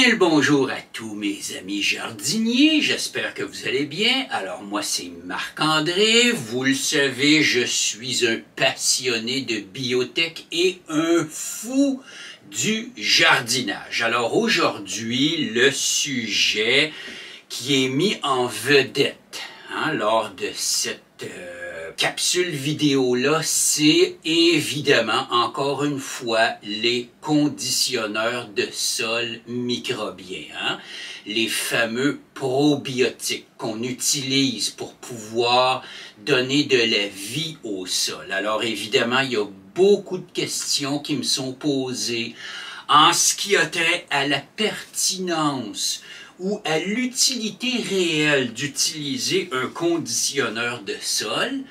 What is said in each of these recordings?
bien le bonjour à tous mes amis jardiniers, j'espère que vous allez bien. Alors moi c'est Marc-André, vous le savez, je suis un passionné de biotech et un fou du jardinage. Alors aujourd'hui, le sujet qui est mis en vedette lors de cette capsule vidéo-là, c'est évidemment, encore une fois, les conditionneurs de sol microbiens. Les fameux probiotiques qu'on utilise pour pouvoir donner de la vie au sol. Alors évidemment, il y a beaucoup de questions qui me sont posées en ce qui a trait à la pertinence ou à l'utilité réelle d'utiliser un conditionneur de sol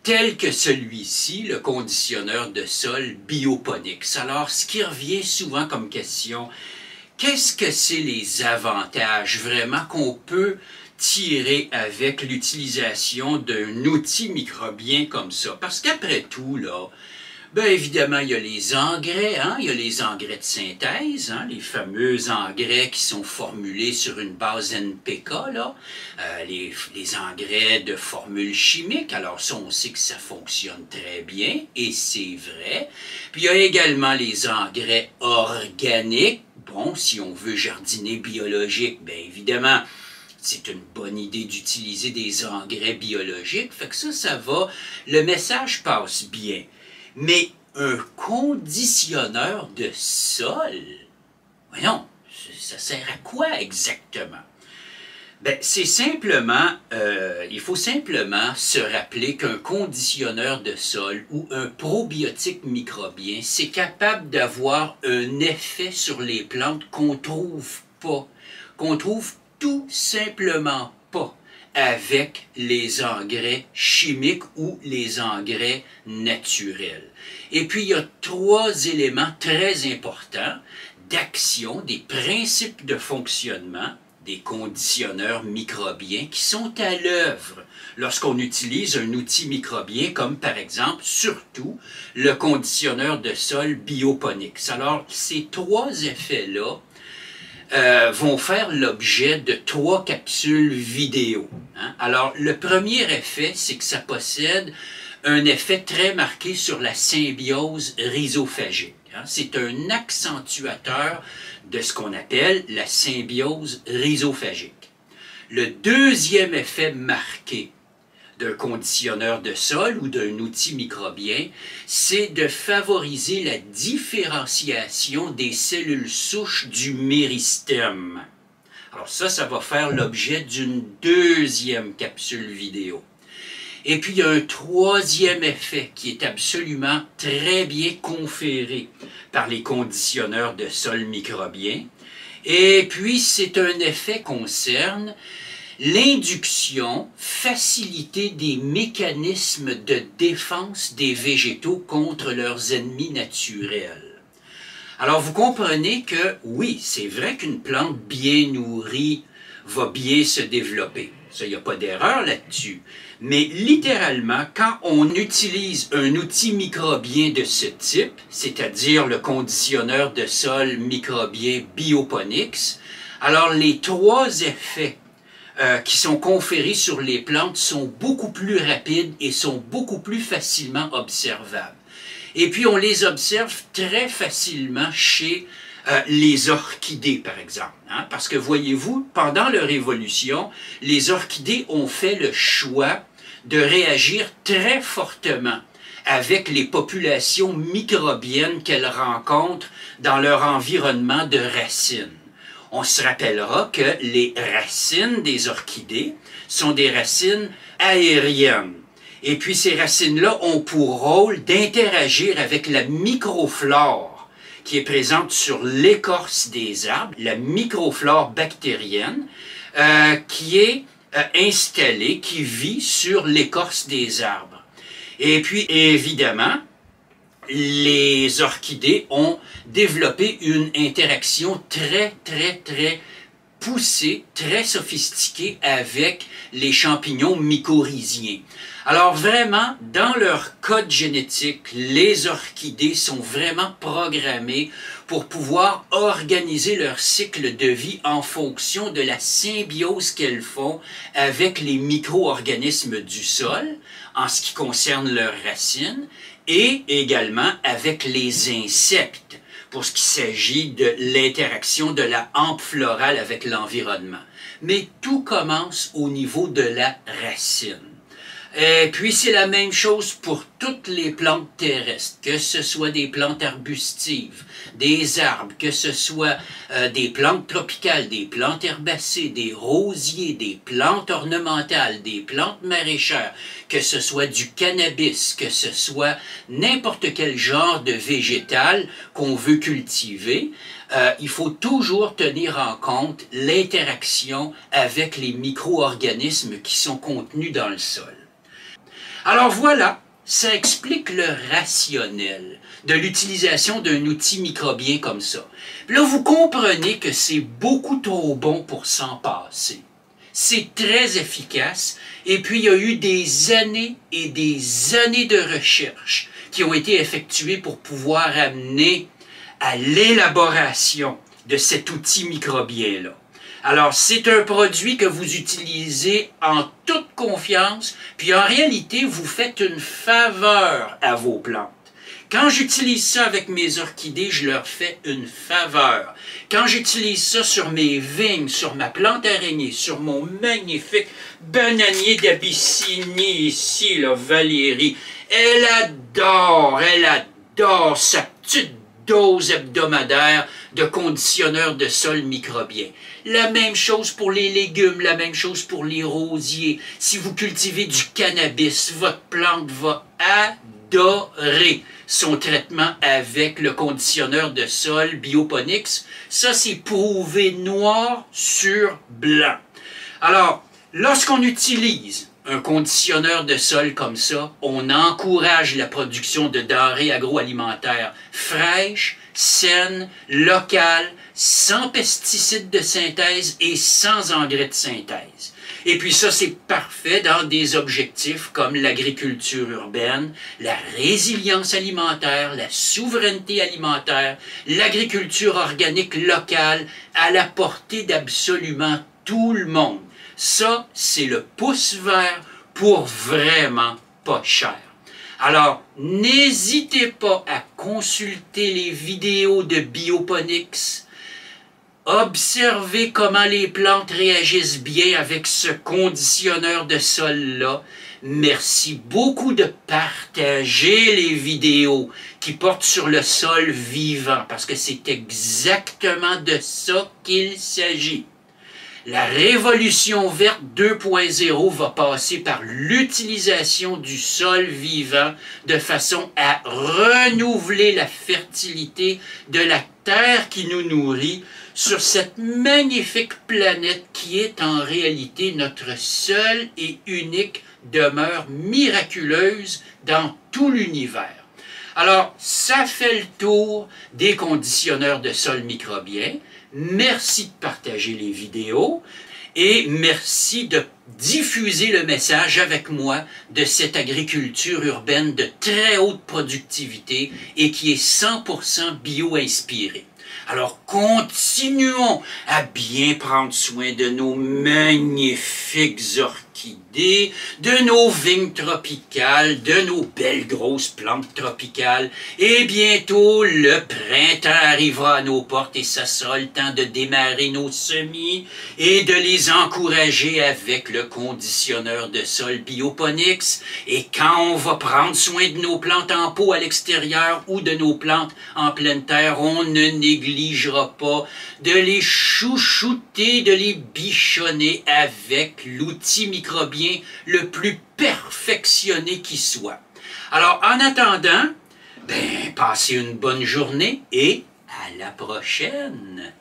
tel que celui-ci, le conditionneur de sol Bioponix. Alors, ce qui revient souvent comme question, qu'est-ce que c'est les avantages vraiment qu'on peut tirer avec l'utilisation d'un outil microbien comme ça? Parce qu'après tout, là, bien évidemment, il y a les engrais, il y a les engrais de synthèse, les fameux engrais qui sont formulés sur une base NPK, là, les engrais de formule chimique. Alors ça, on sait que ça fonctionne très bien, et c'est vrai. Puis il y a également les engrais organiques. Bon, si on veut jardiner biologique, bien évidemment, c'est une bonne idée d'utiliser des engrais biologiques. Fait que ça va, le message passe bien. Mais un conditionneur de sol, voyons, ça sert à quoi exactement? Ben, c'est simplement, il faut simplement se rappeler qu'un conditionneur de sol ou un probiotique microbien, c'est capable d'avoir un effet sur les plantes qu'on trouve tout simplement pas avec les engrais chimiques ou les engrais naturels. Et puis, il y a trois éléments très importants d'action, des principes de fonctionnement des conditionneurs microbiens qui sont à l'œuvre lorsqu'on utilise un outil microbien comme par exemple, surtout, le conditionneur de sol Bioponix. Alors, ces trois effets-là vont faire l'objet de trois capsules vidéo. Alors, le premier effet, c'est que ça possède un effet très marqué sur la symbiose rhizophagique. C'est un accentuateur de ce qu'on appelle la symbiose rhizophagique. Le deuxième effet marqué d'un conditionneur de sol ou d'un outil microbien, c'est de favoriser la différenciation des cellules souches du méristème. Alors ça va faire l'objet d'une deuxième capsule vidéo. Et puis il y a un troisième effet qui est absolument très bien conféré par les conditionneurs de sol microbiens. Et puis c'est un effet concerne l'induction, facilité des mécanismes de défense des végétaux contre leurs ennemis naturels. Alors vous comprenez que oui, c'est vrai qu'une plante bien nourrie va bien se développer. Ça, il n'y a pas d'erreur là-dessus. Mais littéralement, quand on utilise un outil microbien de ce type, c'est-à-dire le conditionneur de sol microbien Bioponix, alors les trois effets qui sont conférés sur les plantes sont beaucoup plus rapides et sont beaucoup plus facilement observables. Et puis on les observe très facilement chez les orchidées, par exemple. Parce que voyez-vous, pendant leur évolution, les orchidées ont fait le choix de réagir très fortement avec les populations microbiennes qu'elles rencontrent dans leur environnement de racines. On se rappellera que les racines des orchidées sont des racines aériennes. Et puis ces racines-là ont pour rôle d'interagir avec la microflore qui est présente sur l'écorce des arbres, la microflore bactérienne, qui est installée, qui vit sur l'écorce des arbres. Et puis évidemment, les orchidées ont développé une interaction très poussés, très sophistiqués avec les champignons mycorhiziens. Alors vraiment, dans leur code génétique, les orchidées sont vraiment programmées pour pouvoir organiser leur cycle de vie en fonction de la symbiose qu'elles font avec les micro-organismes du sol, en ce qui concerne leurs racines, et également avec les insectes, pour ce qui s'agit de l'interaction de la hampe florale avec l'environnement. Mais tout commence au niveau de la racine. Et puis c'est la même chose pour toutes les plantes terrestres, que ce soit des plantes arbustives, des arbres, que ce soit des plantes tropicales, des plantes herbacées, des rosiers, des plantes ornementales, des plantes maraîchères, que ce soit du cannabis, que ce soit n'importe quel genre de végétal qu'on veut cultiver. Il faut toujours tenir en compte l'interaction avec les micro-organismes qui sont contenus dans le sol. Alors voilà, ça explique le rationnel de l'utilisation d'un outil microbien comme ça. Là, vous comprenez que c'est beaucoup trop bon pour s'en passer. C'est très efficace, et puis il y a eu des années et des années de recherche qui ont été effectuées pour pouvoir amener à l'élaboration de cet outil microbien-là. Alors, c'est un produit que vous utilisez en toute confiance, puis en réalité, vous faites une faveur à vos plantes. Quand j'utilise ça avec mes orchidées, je leur fais une faveur. Quand j'utilise ça sur mes vignes, sur ma plante araignée, sur mon magnifique bananier d'Abyssinie ici, là, Valérie, elle adore sa petite dose hebdomadaire de conditionneur de sol microbien. La même chose pour les légumes, la même chose pour les rosiers. Si vous cultivez du cannabis, votre plante va adorer son traitement avec le conditionneur de sol Bioponics. Ça, c'est prouvé noir sur blanc. Alors, lorsqu'on utilise un conditionneur de sol comme ça, on encourage la production de denrées agroalimentaires fraîches, saines, locales, sans pesticides de synthèse et sans engrais de synthèse. Et puis ça, c'est parfait dans des objectifs comme l'agriculture urbaine, la résilience alimentaire, la souveraineté alimentaire, l'agriculture organique locale, à la portée d'absolument tout le monde. Ça, c'est le pouce vert pour vraiment pas cher. Alors, n'hésitez pas à consulter les vidéos de Bioponics. Observez comment les plantes réagissent bien avec ce conditionneur de sol-là. Merci beaucoup de partager les vidéos qui portent sur le sol vivant, parce que c'est exactement de ça qu'il s'agit. La révolution verte 2.0 va passer par l'utilisation du sol vivant de façon à renouveler la fertilité de la terre qui nous nourrit sur cette magnifique planète qui est en réalité notre seule et unique demeure miraculeuse dans tout l'univers. Alors, ça fait le tour des conditionneurs de sol microbien. Merci de partager les vidéos et merci de diffuser le message avec moi de cette agriculture urbaine de très haute productivité et qui est 100% bio-inspirée. Alors, continuons à bien prendre soin de nos magnifiques orchidées, de nos vignes tropicales, de nos belles grosses plantes tropicales. Et bientôt, le printemps arrivera à nos portes et ça sera le temps de démarrer nos semis et de les encourager avec le conditionneur de sol Bioponics. Et quand on va prendre soin de nos plantes en pot à l'extérieur ou de nos plantes en pleine terre, on ne négligera pas de les chouchouter, de les bichonner avec l'outil microbien le plus perfectionné qui soit. Alors, en attendant, passez une bonne journée et à la prochaine!